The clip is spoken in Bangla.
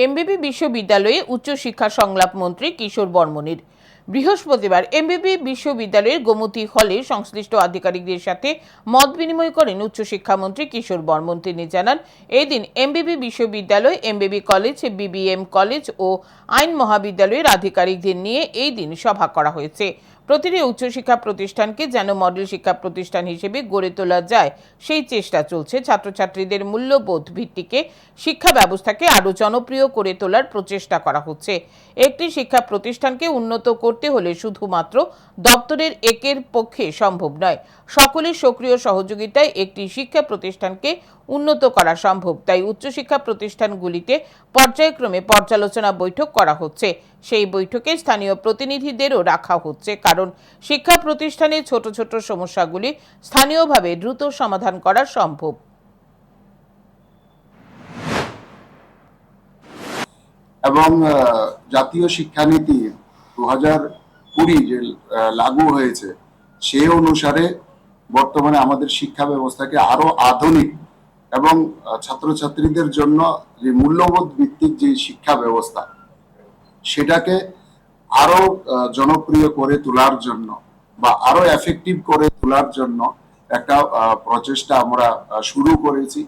এমবিবি বিশ্ববিদ্যালয়ে উচ্চশিক্ষা সংলাপ মন্ত্রী কিশোর বর্মণের। বৃহস্পতিবার এমবিবি বিশ্ববিদ্যালয়ের গোমতী হলে সংশ্লিষ্ট আধিকারিকদের সাথে মত বিনিময় করেন উচ্চশিক্ষামন্ত্রী কিশোর বর্মণ। তিনি জানান, এই দিন এমবিবি বিশ্ববিদ্যালয়, এমবিবি কলেজ, বিবিএম কলেজ ও আইন মহাবিদ্যালয়ের আধিকারিকদের নিয়ে এই দিন সভা করা হয়েছে। প্রতিটি উচ্চশিক্ষা প্রতিষ্ঠানকে যেন মডেল শিক্ষা প্রতিষ্ঠান হিসেবে গড়ে তোলা যায় সেই চেষ্টা চলছে। ছাত্রছাত্রীদের মূল্যবোধ ভিত্তিকে শিক্ষা ব্যবস্থাকে আরও জনপ্রিয় করে তোলার প্রচেষ্টা করা হচ্ছে। একটি শিক্ষা প্রতিষ্ঠানকে উন্নত করতে হলে শুধুমাত্র দপ্তরের একের পক্ষে সম্ভব নয়, সকলের সক্রিয় সহযোগিতায় একটি শিক্ষা প্রতিষ্ঠানকে উন্নত করা সম্ভব। তাই উচ্চশিক্ষা প্রতিষ্ঠানগুলিতে পর্যায়ক্রমে পর্যালোচনা বৈঠক করা হচ্ছে। সেই বৈঠকে স্থানীয় প্রতিনিধিদেরও রাখা হচ্ছে, কারণ শিক্ষা প্রতিষ্ঠানে ছোট ছোট সমস্যাগুলি স্থানীয়ভাবে দ্রুত সমাধান করা সম্ভব। এবং জাতীয় শিক্ষানীতি 2020 যে লাগু হয়েছে, সে অনুসারে বর্তমানে আমাদের শিক্ষা ব্যবস্থাকে আরো আধুনিক এবং ছাত্রছাত্রীদের জন্য যে মূল্যবোধ ভিত্তিক যে শিক্ষা ব্যবস্থা, সেটাকে আরো জনপ্রিয় করে তোলার জন্য বা আরো এফেক্টিভ করে তোলার জন্য একটা প্রচেষ্টা আমরা শুরু করেছি।